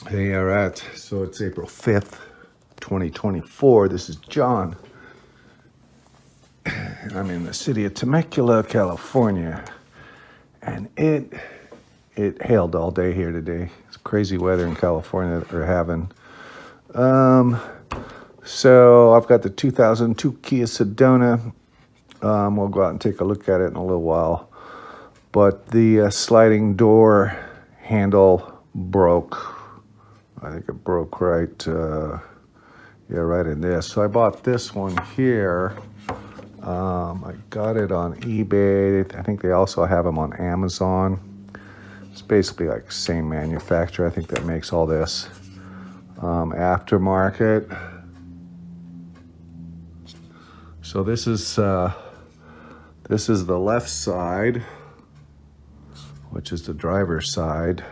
Hey, all right. So it's April 5th, 2024. This is John. And I'm in the city of Temecula, California. And it hailed all day here today. It's crazy weather in California that we're having. So I've got the 2002 Kia Sedona. We'll go out and take a look at it in a little while. But the sliding door handle broke. I think it broke right in this. So I bought this one here. I got it on eBay. I think they also have them on Amazon. It's basically like same manufacturer. I think that makes all this aftermarket. So this is the left side, which is the driver's side.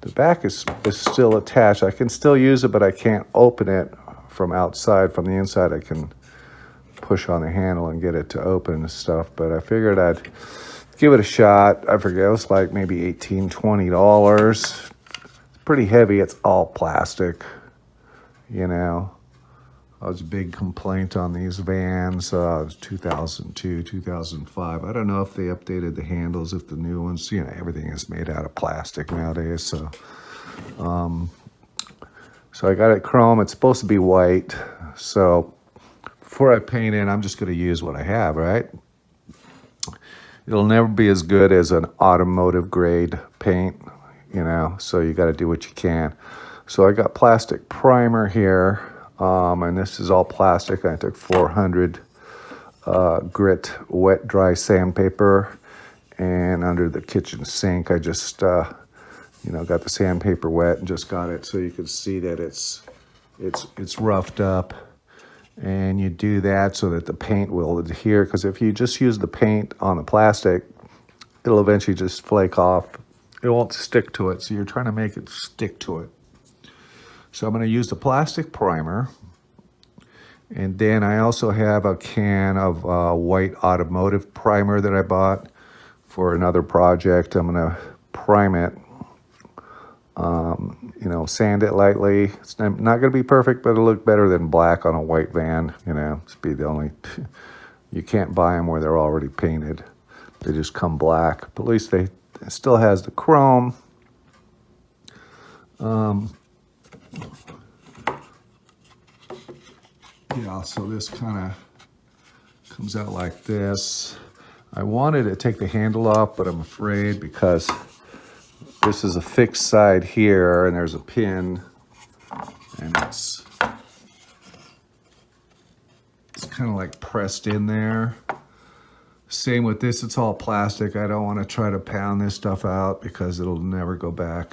The back is still attached. I can still use it, but I can't open it from outside. From the inside, I can push on the handle and get it to open and stuff. But I figured I'd give it a shot. I forget, it was like maybe $18, $20. It's pretty heavy. It's all plastic, you know. That was a big complaint on these vans. It was 2002, 2005. I don't know if they updated the handles, if the new ones, you know, everything is made out of plastic nowadays. So I got it chrome. It's supposed to be white. So before I paint it, I'm just going to use what I have, right? It'll never be as good as an automotive grade paint, you know, so you got to do what you can. So I got plastic primer here. And this is all plastic. I took 400 grit wet dry sandpaper, and under the kitchen sink I just got the sandpaper wet and just got it so you can see that it's roughed up. And you do that so that the paint will adhere, because if you just use the paint on the plastic, it'll eventually just flake off. It won't stick to it, so you're trying to make it stick to it. So I'm going to use the plastic primer. And then I also have a can of white automotive primer that I bought for another project. I'm going to prime it, sand it lightly. It's not going to be perfect, but it'll look better than black on a white van. You know, it's be the only, you can't buy them where they're already painted. They just come black. But at least it still has the chrome. Yeah, so this kind of comes out like this. I wanted to take the handle off, but I'm afraid because this is a fixed side here and there's a pin, and it's kind of like pressed in there. Same with this, it's all plastic. I don't want to try to pound this stuff out because it'll never go back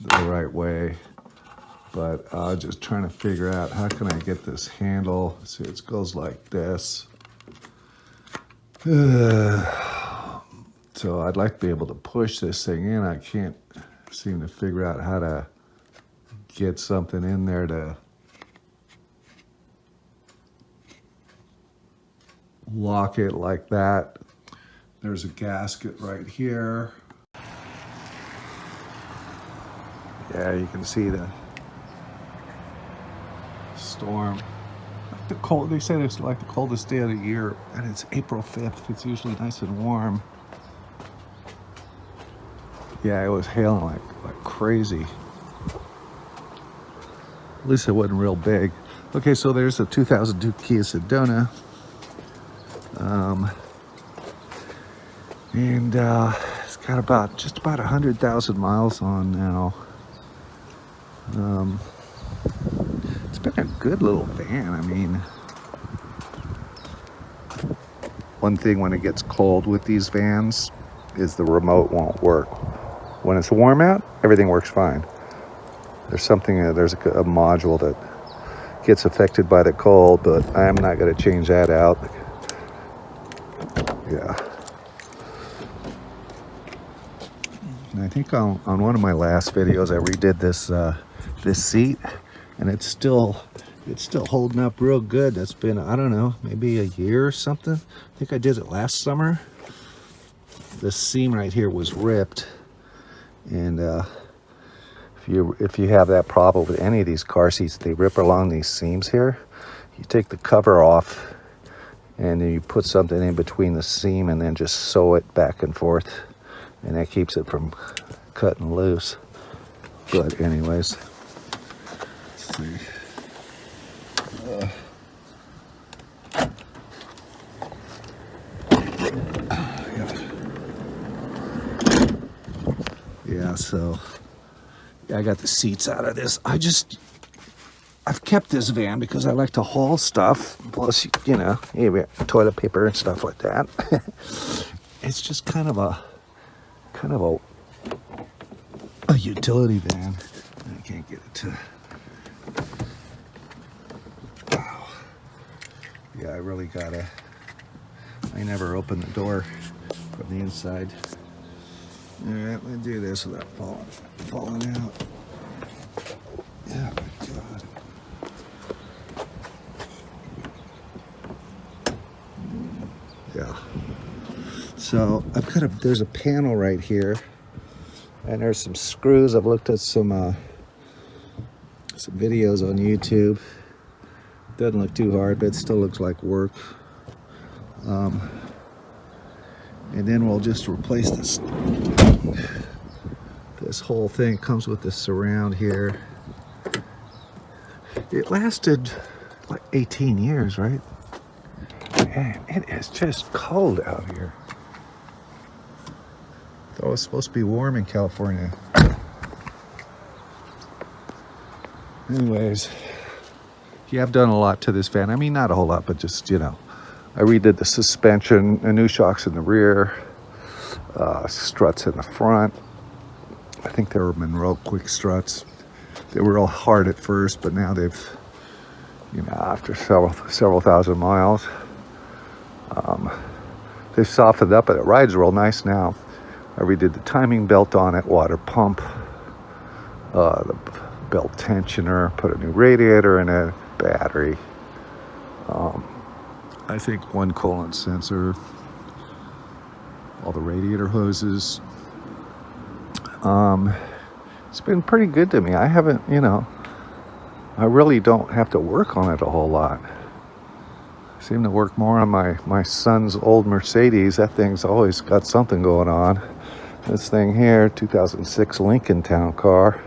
the right way. But just trying to figure out how can I get this handle. See, it goes like this. So I'd like to be able to push this thing in. I can't seem to figure out how to get something in there to lock it like that. There's a gasket right here. Yeah, you can see the storm. The cold, they say it's like the coldest day of the year, and it's April 5th. It's usually nice and warm. Yeah, it was hailing like crazy. At least it wasn't real big. Okay, so there's a 2002 Kia Sedona. And it's got just about 100,000 miles on now. It's been a good little van. I mean, one thing when it gets cold with these vans is the remote won't work. When it's warm out, everything works fine. There's a module that gets affected by the cold, but I'm not going to change that out. Yeah. And I think on one of my last videos I redid this seat, and it's still holding up real good. That's been, I don't know, maybe a year or something. I think I did it last summer. This seam right here was ripped, and If you have that problem with any of these car seats, they rip along these seams here. You take the cover off and then you put something in between the seam and then just sew it back and forth, and that keeps it from cutting loose. But anyways, let's see. Yeah, so I got the seats out of this. I've kept this van because I like to haul stuff. Plus, you know, toilet paper and stuff like that. It's just kind of a utility van. I can't get it to. Wow. Yeah, I really gotta. I never open the door from the inside. All right, let me do this without falling out. Yeah, my God. Yeah. So there's a panel right here, and there's some screws. I've looked at some videos on YouTube. Doesn't look too hard, but it still looks like work. And then we'll just replace this whole thing. It comes with this surround here. It lasted like 18 years, right? Man, it is just cold out here. Thought it was supposed to be warm in California. Anyways, yeah, I've done a lot to this van. I mean, not a whole lot, but just, you know, I redid the suspension, the new shocks in the rear, struts in the front. I think they were Monroe quick struts. They were all hard at first, but now they've, you know, after several thousand miles, they've softened up, and it rides real nice now. I redid the timing belt on it, water pump, the belt tensioner, put a new radiator in it, battery. I think one coolant sensor, all the radiator hoses. It's been pretty good to me. I haven't, you know, I really don't have to work on it a whole lot. I seem to work more on my son's old Mercedes. That thing's always got something going on. This thing here, 2006 Lincoln Town car.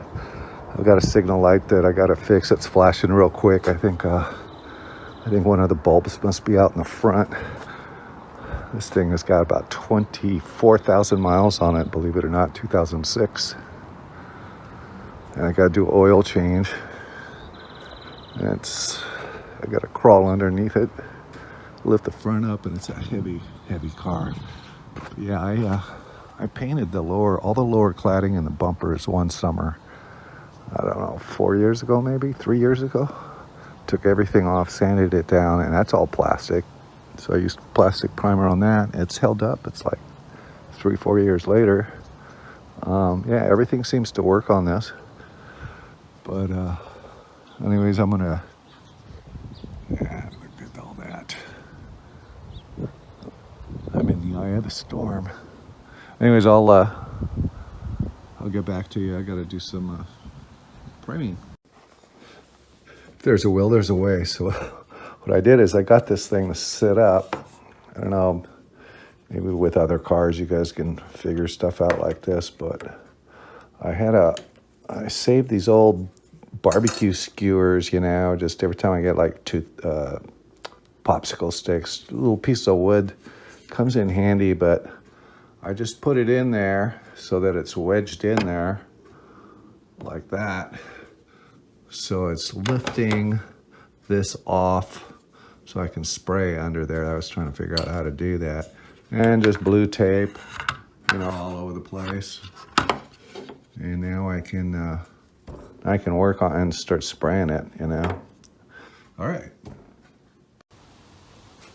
I've got a signal light that I got to fix. It's flashing real quick. I think one of the bulbs must be out in the front. This thing has got about 24,000 miles on it, believe it or not, 2006. And I got to do oil change. I got to crawl underneath it, lift the front up, and it's a heavy car. But yeah, I painted all the lower cladding and the bumpers one summer. I don't know, 4 years ago, maybe 3 years ago. Took everything off, sanded it down, and that's all plastic. So I used plastic primer on that. It's held up. It's like 3-4 years later. Yeah, everything seems to work on this. But anyways, I'm gonna look at all that. I'm in the eye of the storm. Anyways, I'll get back to you. I got to do some priming. If there's a will, there's a way. So what I did is I got this thing to sit up. I don't know, maybe with other cars you guys can figure stuff out like this, but I saved these old barbecue skewers, you know, just every time I get like two popsicle sticks, a little piece of wood, comes in handy, but I just put it in there so that it's wedged in there like that. So it's lifting this off so I can spray under there. I was trying to figure out how to do that. And just blue tape, you know, all over the place. And now I can work on and start spraying it, you know. All right.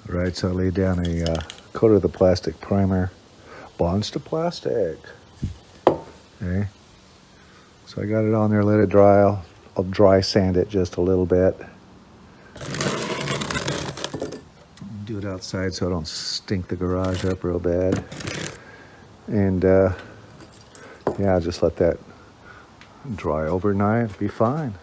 All right, so I laid down a coat of the plastic primer. Bonds to plastic. Okay. So I got it on there, let it dry. I'll dry sand it just a little bit. Do it outside so I don't stink the garage up real bad. And yeah, just let that Dry overnight, be fine.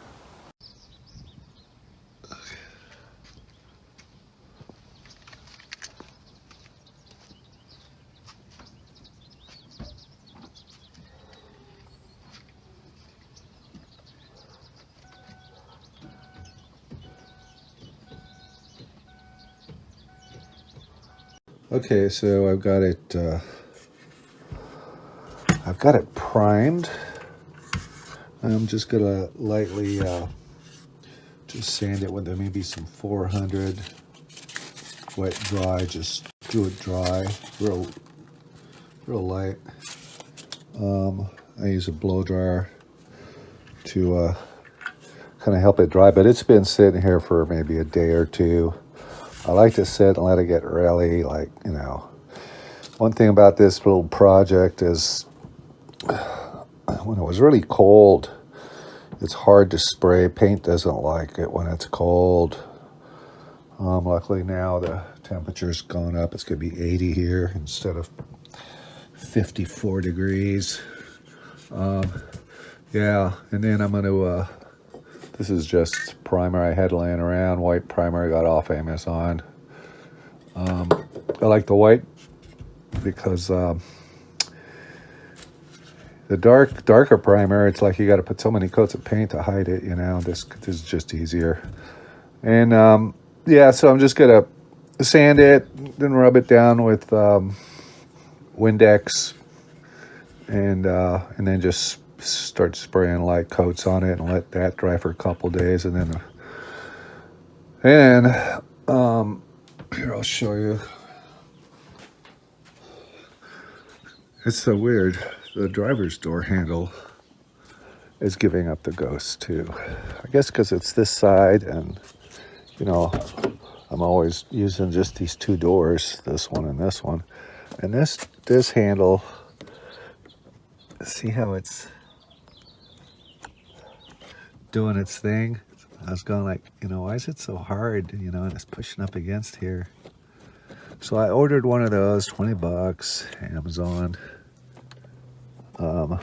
Okay, so I've got it primed. I'm just gonna lightly just sand it with maybe some 400 wet dry. Just do it dry, real light. I use a blow dryer to kind of help it dry, but it's been sitting here for maybe a day or two. I like to sit and let it get really, like, you know. One thing about this little project is when it was really cold, it's hard to spray. Paint doesn't like it when it's cold. Luckily now the temperature's gone up. It's going to be 80 here instead of 54 degrees. Yeah, and then I'm going to, this is just primer I had laying around, white primer I got off Amazon. I like the white because the darker primer, it's like you got to put so many coats of paint to hide it, you know. This is just easier. And yeah, so I'm just gonna sand it, then rub it down with Windex, and then just start spraying light coats on it and let that dry for a couple days, and then here, I'll show you. It's so weird. The driver's door handle is giving up the ghost too. I guess because it's this side, and you know, I'm always using just these two doors, this one and this one. And this handle, see how it's doing its thing? I was going like, you know, why is it so hard? You know, and it's pushing up against here. So I ordered one of those, 20 bucks, Amazon. And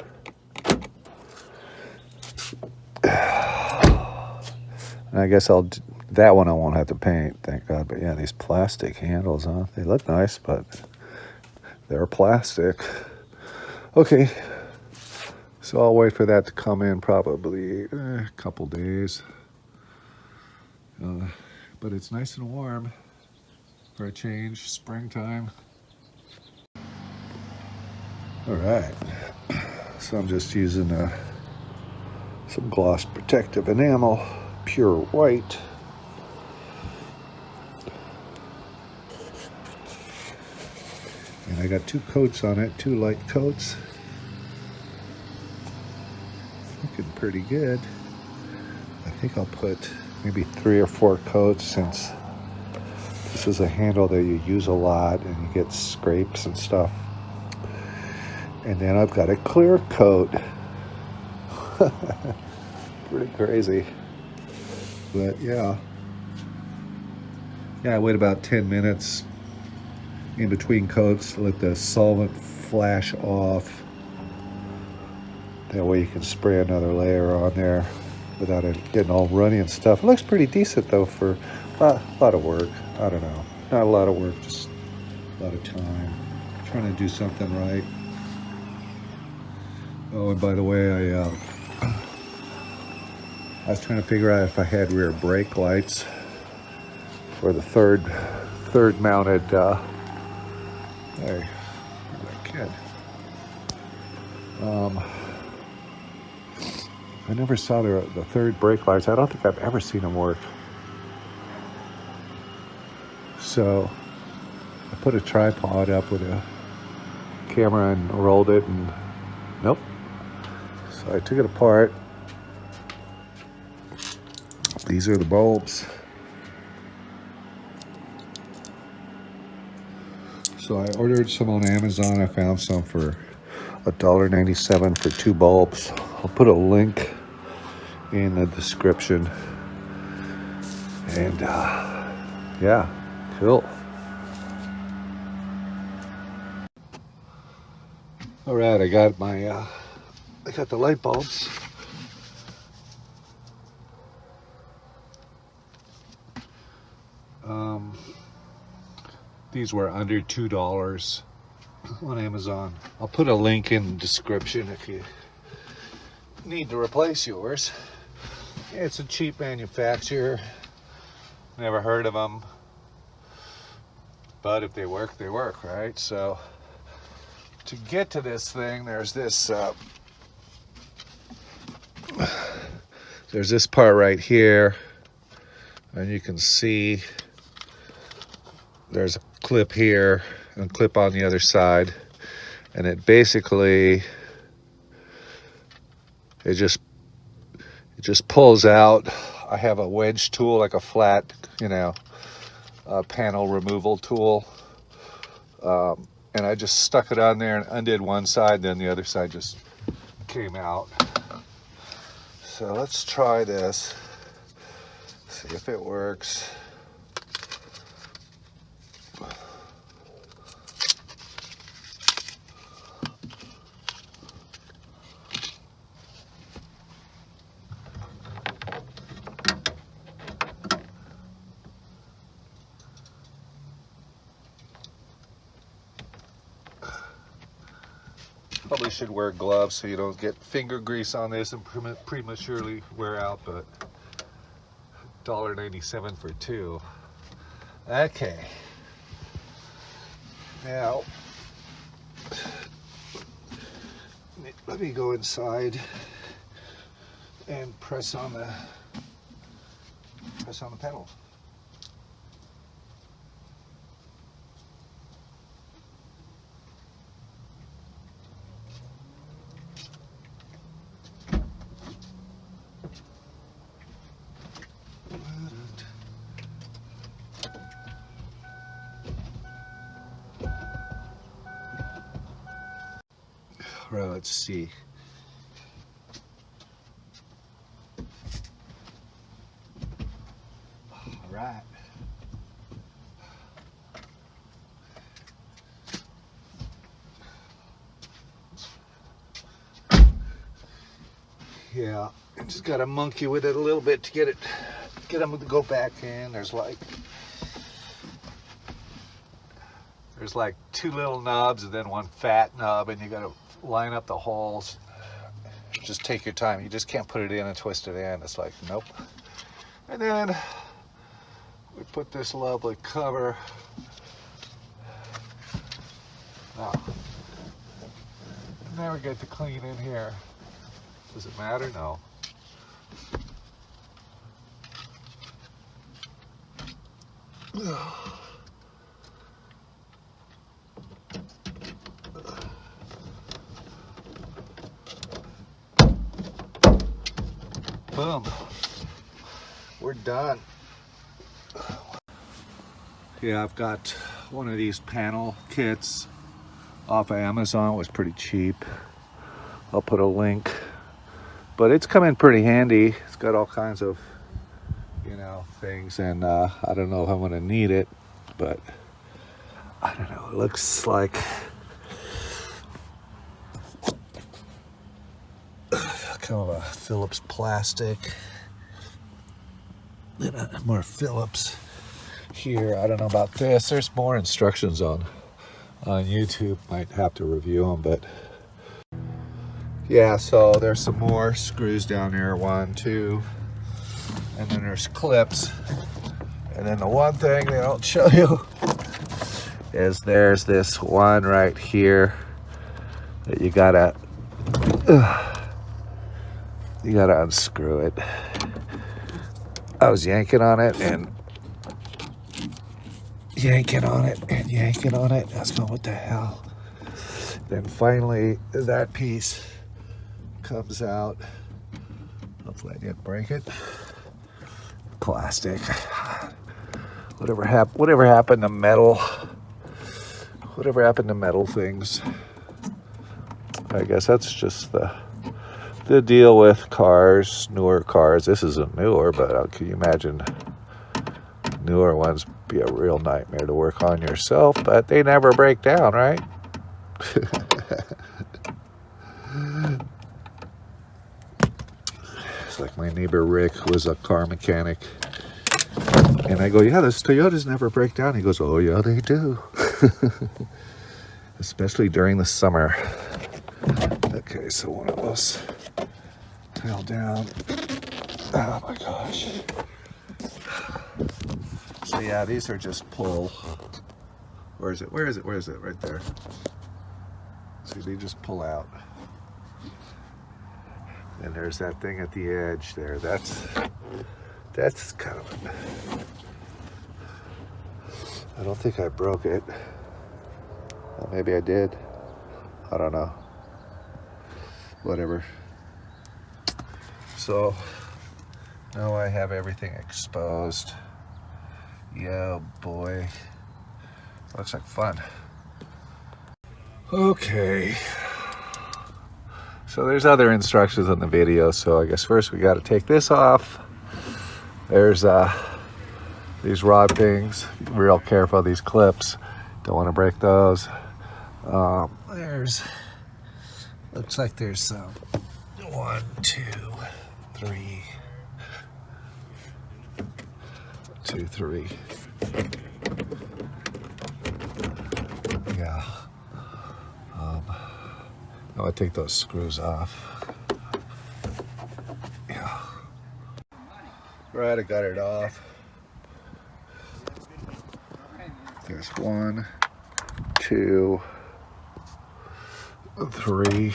I guess that one I won't have to paint, thank God. But yeah, these plastic handles, huh? They look nice, but they're plastic. Okay, so I'll wait for that to come in probably a couple days. But it's nice and warm for a change, springtime. All right, so I'm just using some gloss protective enamel, pure white. And I got two coats on it, two light coats. Looking pretty good. I think I'll put maybe 3 or 4 coats, since this is a handle that you use a lot and you get scrapes and stuff. And then I've got a clear coat. Pretty crazy. But yeah. Yeah, I wait about 10 minutes in between coats to let the solvent flash off. That way you can spray another layer on there without it getting all runny and stuff. It looks pretty decent though for a lot of work. I don't know. Not a lot of work, just a lot of time. Trying to do something right. Oh, and by the way, I was trying to figure out if I had rear brake lights for the third mounted, hey, where's that kid? I never saw the third brake lights. I don't think I've ever seen them work. So I put a tripod up with a camera and rolled it, and nope. So I took it apart. These are the bulbs. So I ordered some on Amazon. I found some for $1.97 for 2 bulbs. I'll put a link in the description. And yeah, cool. All right, I got the light bulbs. These were under $2 on Amazon. I'll put a link in the description if you need to replace yours. It's a cheap manufacturer. Never heard of them. But if they work, they work, right? So to get to this thing, there's this part right here, and you can see there's a clip here and a clip on the other side, and it basically it just pulls out. I have a wedge tool, like a flat, panel removal tool, and I just stuck it on there and undid one side, then the other side just came out. So let's try this, see if it works. Probably should wear gloves so you don't get finger grease on this and prematurely wear out, but $1.97 for two. Okay. Now, let me go inside and press on the pedal. Right, let's see. All right. Yeah, I just got to monkey with it a little bit to get them to go back in. There's like two little knobs and then one fat knob, and you got to line up the holes. Just take your time. You just can't put it in and twist it in. It's like, nope. And then we put this lovely cover. Now we get to clean in here. Does it matter? No. Boom. We're done. Yeah, I've got one of these panel kits off of Amazon. It was pretty cheap. I'll put a link. But it's come in pretty handy. It's got all kinds of, things, and I don't know if I'm gonna need it, but I don't know. It looks like kind of a Phillips plastic. More Phillips here. I don't know about this. There's more instructions on YouTube. Might have to review them, but yeah. So there's some more screws down there. 1, 2, and then there's clips. And then the one thing they don't show you is there's this one right here that you gotta unscrew it. I was yanking on it and yanking on it and yanking on it. I was going, what the hell? Then finally that piece comes out. Hopefully I didn't break it. Plastic. Whatever happened to metal? Whatever happened to metal things? I guess that's just the deal with cars, newer cars. This isn't newer, but can you imagine newer ones be a real nightmare to work on yourself, but they never break down, right? It's like my neighbor Rick was a car mechanic, And I go, yeah, those Toyotas never break down. He goes, oh yeah, they do. Especially during the summer. Okay, so one of those fell down. Oh my gosh. So yeah, these are just pull. Where is it? Where is it? Where is it? Right there. See, they just pull out. And there's that thing at the edge there. That's kind of, I don't think I broke it. Well, maybe I did. I don't know. Whatever. So now I have everything exposed. Yeah, boy. Looks like fun. Okay. So there's other instructions in the video. So I guess first we got to take this off. There's these rod things. Be real careful of these clips. Don't want to break those. Looks like there's 1, 2, 3. 2, 3. Yeah. Now I take those screws off. Yeah. Right, I got it off. There's 1, 2, 3.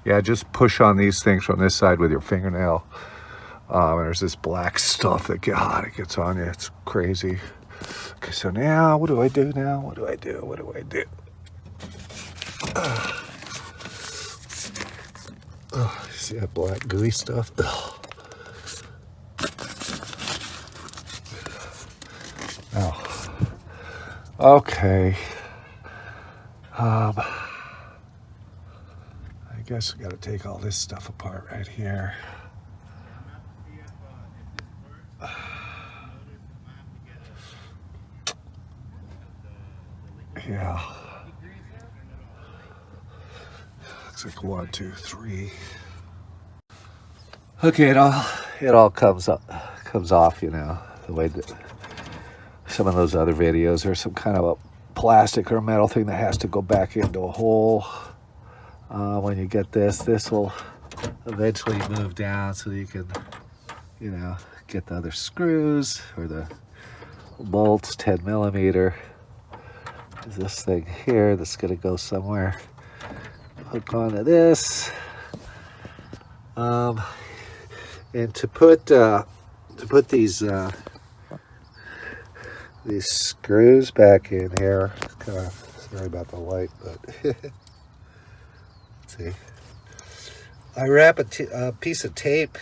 Yeah, just push on these things from this side with your fingernail. And there's this black stuff that, God, it gets on you. It's crazy. Okay, so now, what do I do now? What do I do? What do I do? See that black gooey stuff? Oh. Okay. I guess we got to take all this stuff apart right here. Yeah. Looks like 1, 2, 3. Okay, it all comes off, you know, the way that some of those other videos, there's some kind of a plastic or metal thing that has to go back into a hole. When you get this will eventually move down so you can, you know, get the other screws or the bolts, 10 millimeter. There's this thing here that's gonna go somewhere. Hook onto this. And to put these screws back in here, kind of sorry about the light, but let's see. I wrap a piece of tape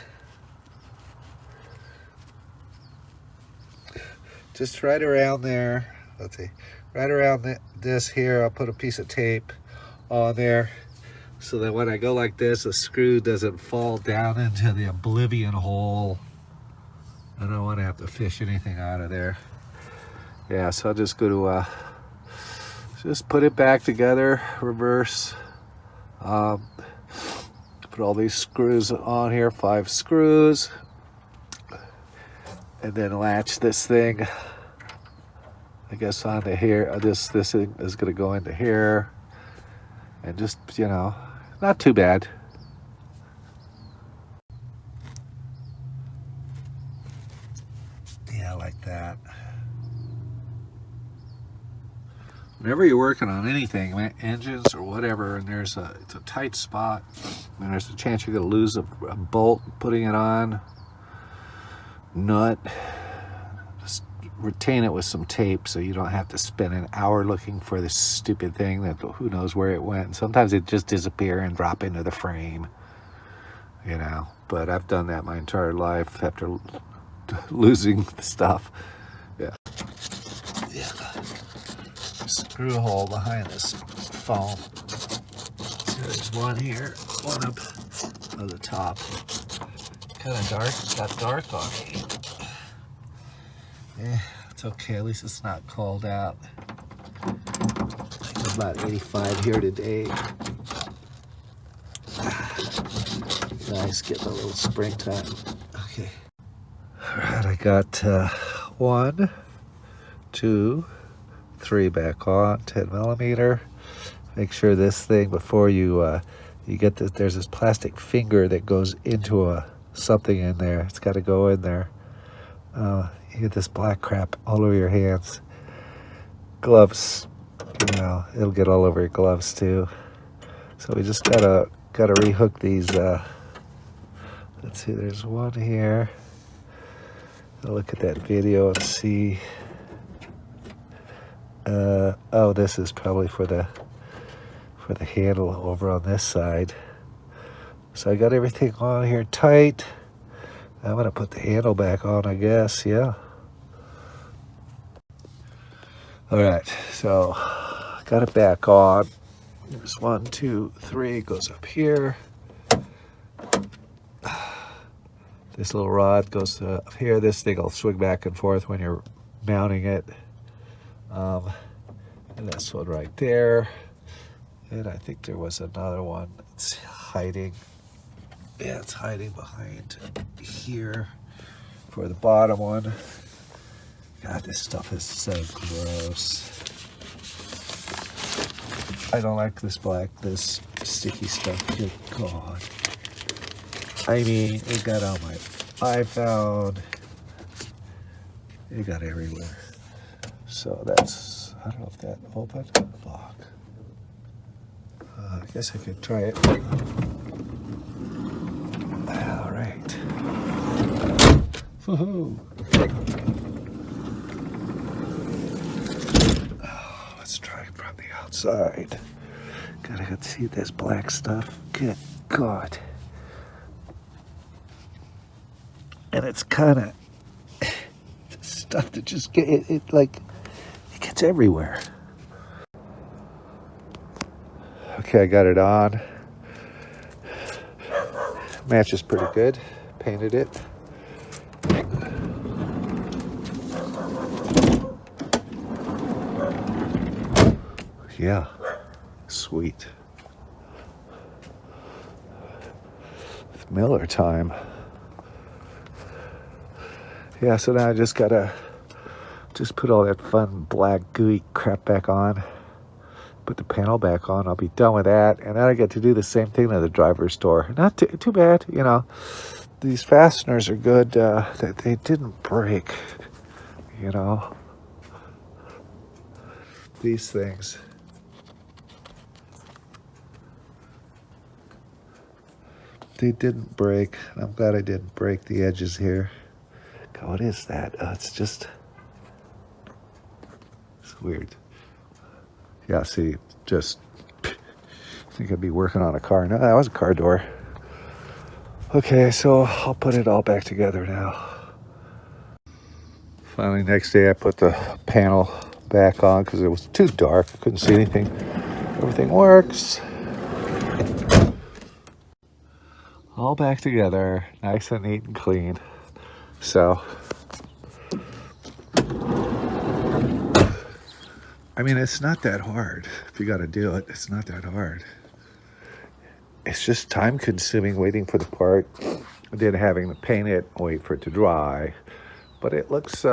just right around there. Let's see, right around this here. I'll put a piece of tape on there, so that when I go like this, the screw doesn't fall down into the oblivion hole. I don't want to have to fish anything out of there. Yeah, so I'll just go to just put it back together, reverse. Put all these screws on here, 5 screws, and then latch this thing, I guess, onto here. This thing is going to go into here, and just, you know, not too bad. Yeah, like that. Whenever you're working on anything, engines or whatever, and it's a tight spot, and there's a chance you're going to lose a bolt putting it on, nut, just retain it with some tape so you don't have to spend an hour looking for this stupid thing that who knows where it went. And sometimes it just disappear and drop into the frame, you know. But I've done that my entire life after losing the stuff. Yeah. Screw hole behind this foam. So there's one here, one up on the top. Kind of dark, it's got dark on it. Yeah, it's okay, at least it's not cold out. It's about 85 here today. Nice, getting a little springtime. Okay. All right, I got 1, 2, 3 back on, 10 millimeter. Make sure this thing, before you you get this, there's this plastic finger that goes into something in there. It's got to go in there. You get this black crap all over your hands. Gloves, you know, it'll get all over your gloves too. So we just gotta rehook these. Let's see, there's one here. I'll look at that video and see. Oh, this is probably for the handle over on this side. So I got everything on here tight. I'm gonna put the handle back on, I guess. Yeah. All right, so got it back on. There's 1, 2, 3, goes up here. This little rod goes up here. This thing will swing back and forth when you're mounting it. And this one right there. And I think there was another one. It's hiding. Yeah, it's hiding behind here for the bottom one. God, this stuff is so gross. I don't like this this sticky stuff. Good God. I mean, it got on my iPhone. It got everywhere. So that's, I don't know if that opened. Lock. I guess I could try it. All right. Woohoo. Oh, let's try it from the outside. Gotta see this black stuff. Good God. And it's kind of stuff that just get it like it gets everywhere. Okay, I got it on. Matches pretty good. Painted it. Yeah, sweet. It's Miller time. Yeah, so now I just gotta put all that fun black gooey crap back on. Put the panel back on. I'll be done with that, and then I get to do the same thing at the driver's door. Not too bad, you know. These fasteners are good. That they didn't break, you know. These things. They didn't break. I'm glad I didn't break the edges here. God, what is that? It's weird. Yeah, see, just I think I'd be working on a car. No, that was a car door. Okay, so I'll put it all back together now. Finally, next day I put the panel back on because it was too dark. I couldn't see anything. Everything works. All back together, nice and neat and clean. So, I mean, it's not that hard. If you got to do it, it's not that hard. It's just time consuming waiting for the part, and then having to paint it, wait for it to dry. But it looks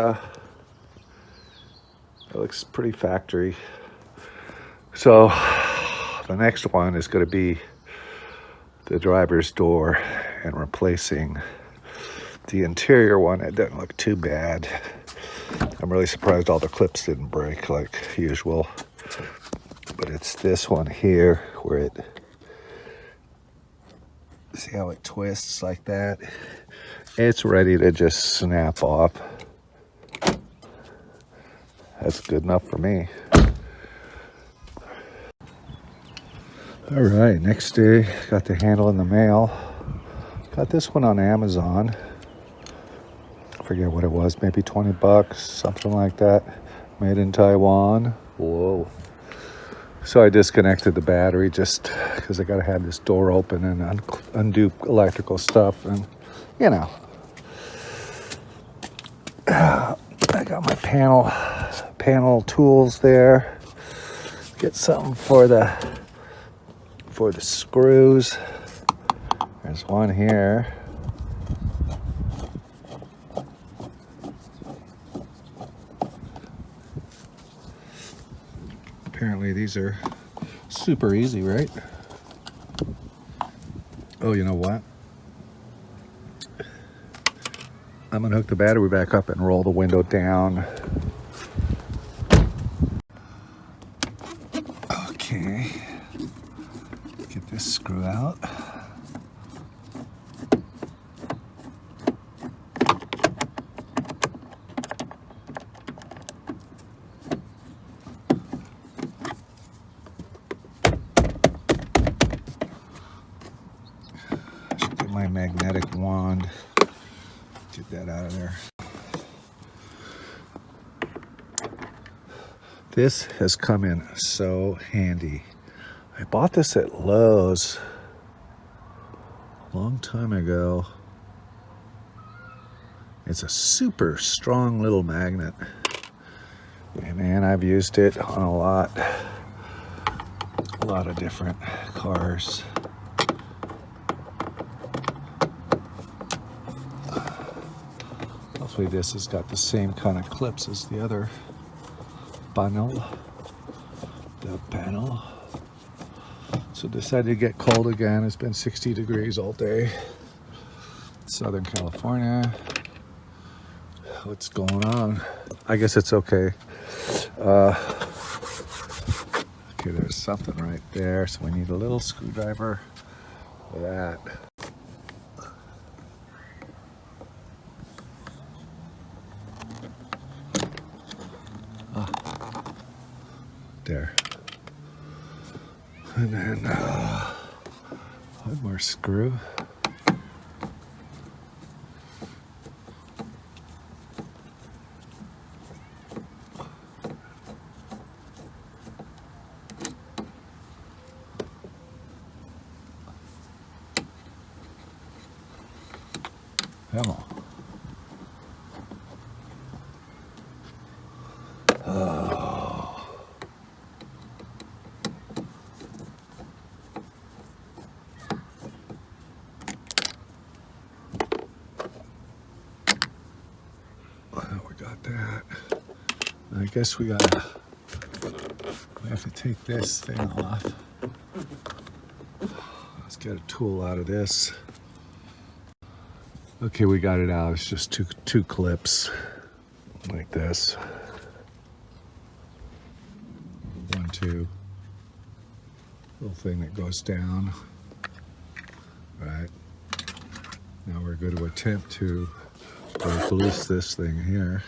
pretty factory. So the next one is going to be the driver's door and replacing the interior one. It doesn't look too bad. I'm really surprised all the clips didn't break like usual. But it's this one here where it, see how it twists like that? It's ready to just snap off. That's good enough for me. All right, next day, got the handle in the mail. Got this one on Amazon. I forget what it was, maybe 20 bucks, something like that. Made in Taiwan. Whoa. So I disconnected the battery just because I got to have this door open and undo electrical stuff. And, you know, I got my panel tools there. Get something for the screws. There's one here. Apparently these are super easy, right? Oh, you know what? I'm gonna hook the battery back up and roll the window down. Okay, get this screw out. Should get my magnetic wand. Get that out of there. This has come in so handy. I bought this at Lowe's a long time ago. It's a super strong little magnet. And man, I've used it on a lot of different cars. Hopefully this has got the same kind of clips as the other panel. So decided to get cold again. It's been 60 degrees all day. Southern California. What's going on? I guess it's okay. Okay, there's something right there. So we need a little screwdriver for that. There. And then one more screw. Come on. We got that. I guess we have to take this thing off. Let's get a tool out of this. Okay, we got it out. It's just two clips like this. 1, 2. Little thing that goes down. Right. Now we're going to attempt to break loose this thing here.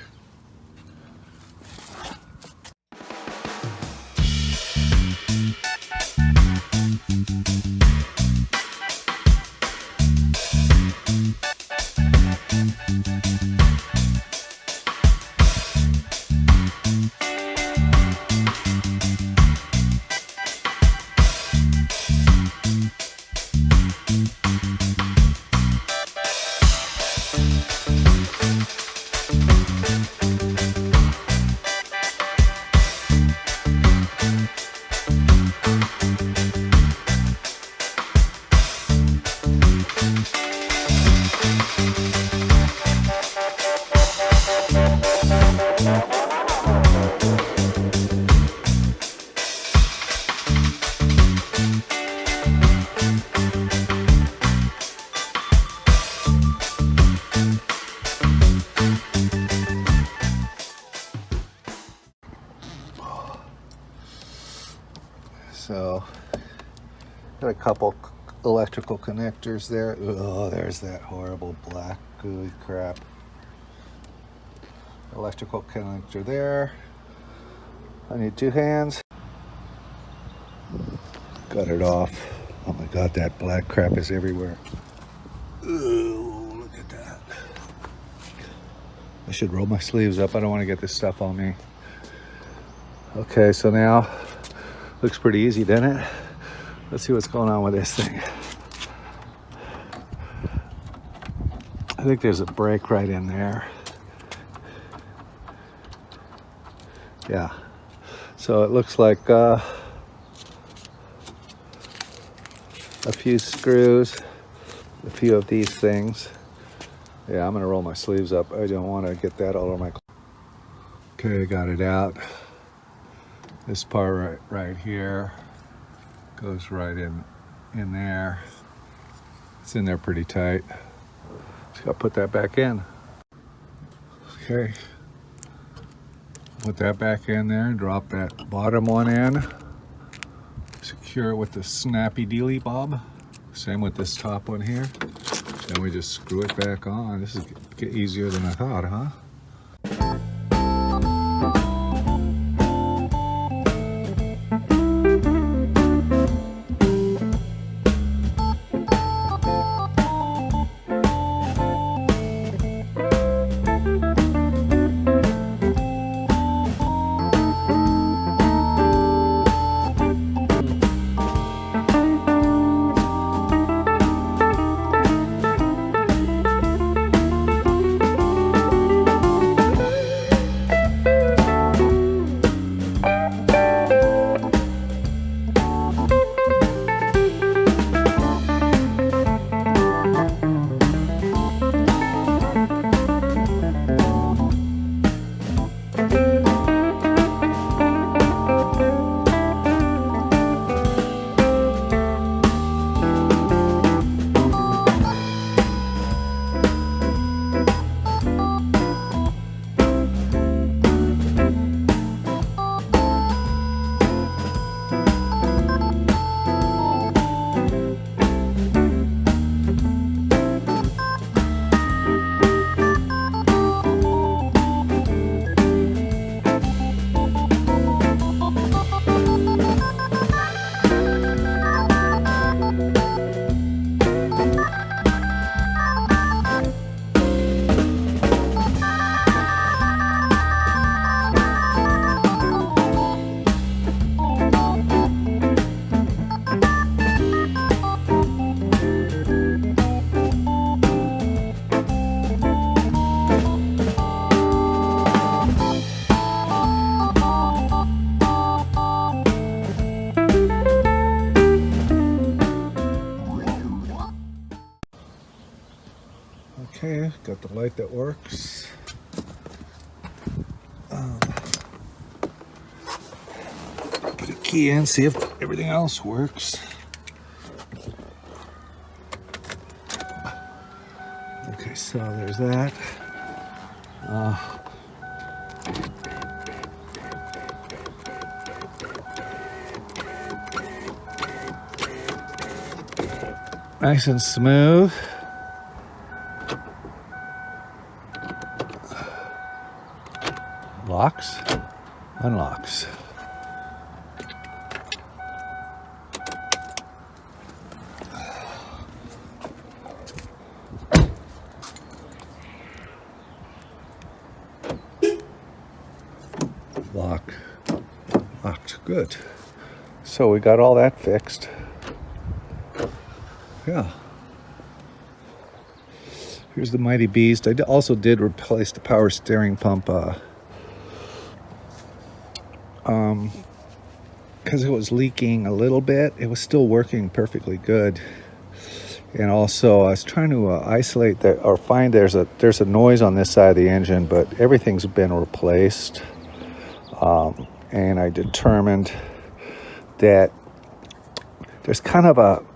So, got a couple electrical connectors there. Oh, there's that horrible black gooey crap. Electrical connector there. I need 2 hands. Got it off. Oh my God, that black crap is everywhere. Ooh, look at that. I should roll my sleeves up. I don't want to get this stuff on me. Okay, so now looks pretty easy, doesn't it? Let's see what's going on with this thing. I think there's a break right in there. Yeah. So it looks like a few screws, a few of these things. Yeah, I'm gonna roll my sleeves up. I don't want to get that all over my. Okay, got it out. This part right here goes right in there. It's in there pretty tight. Just gotta put that back in. Okay. Put that back in there and drop that bottom one in. Secure it with the snappy dealy bob. Same with this top one here. Then we just screw it back on. This is easier than I thought, huh? Okay, got the light that works. Put a key in, see if everything else works. Okay, so there's that. Nice and smooth. Locks, unlocks. Locked, good. So we got all that fixed. Yeah. Here's the Mighty Beast. I also did replace the power steering pump because it was leaking a little bit. It was still working perfectly good. And also I was trying to isolate that, or find there's a noise on this side of the engine, but everything's been replaced. And I determined that there's kind of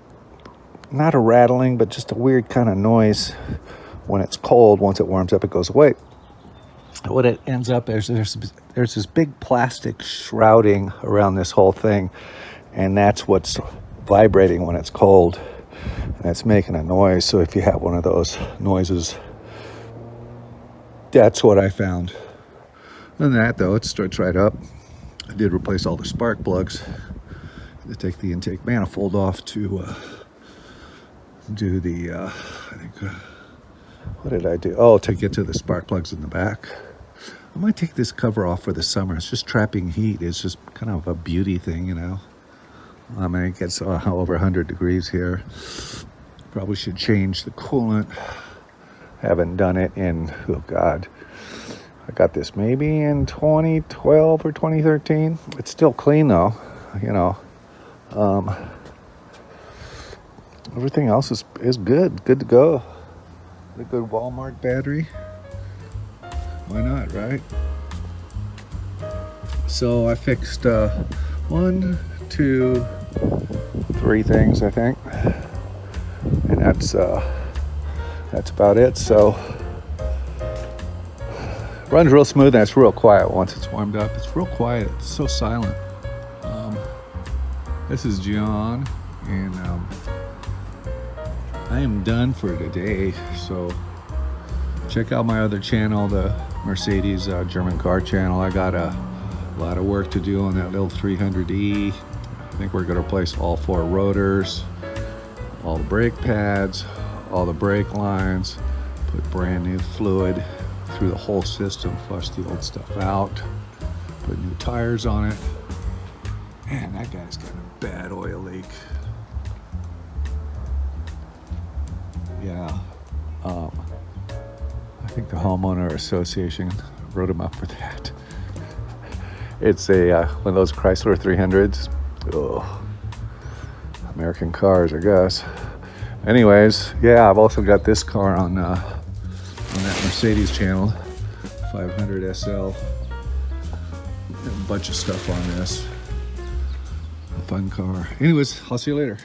not a rattling, but just a weird kind of noise when it's cold. Once it warms up, it goes away. What it ends up is there's this big plastic shrouding around this whole thing, and that's what's vibrating when it's cold, and it's making a noise. So if you have one of those noises, that's what I found. Other than that, though, it starts right up. I did replace all the spark plugs to take the intake manifold off to do the I think what did I do? Oh, to get to the spark plugs in the back. I might take this cover off for the summer. It's just trapping heat. It's just kind of a beauty thing, you know. I mean, it gets over 100 degrees here. Probably should change the coolant. Haven't done it in, oh God. I got this maybe in 2012 or 2013. It's still clean though, you know. Everything else is good to go. A good Walmart battery. Why not, right? So I fixed 1, 2, 3 things, I think, and that's about it. So runs real smooth and it's real quiet once it's warmed up. It's real quiet. It's so silent. This is John, and I am done for today. So check out my other channel, the Mercedes German car channel. I got a lot of work to do on that little 300E. I think we're going to replace all 4 rotors, all the brake pads, all the brake lines, put brand new fluid through the whole system, flush the old stuff out, put new tires on it. Man, that guy's got a bad oil leak. Yeah, I think the homeowner association wrote him up for that. It's a one of those Chrysler 300s. Ugh. American cars, I guess. Anyways, yeah, I've also got this car on that Mercedes channel, 500 SL. A bunch of stuff on this. A fun car. Anyways, I'll see you later.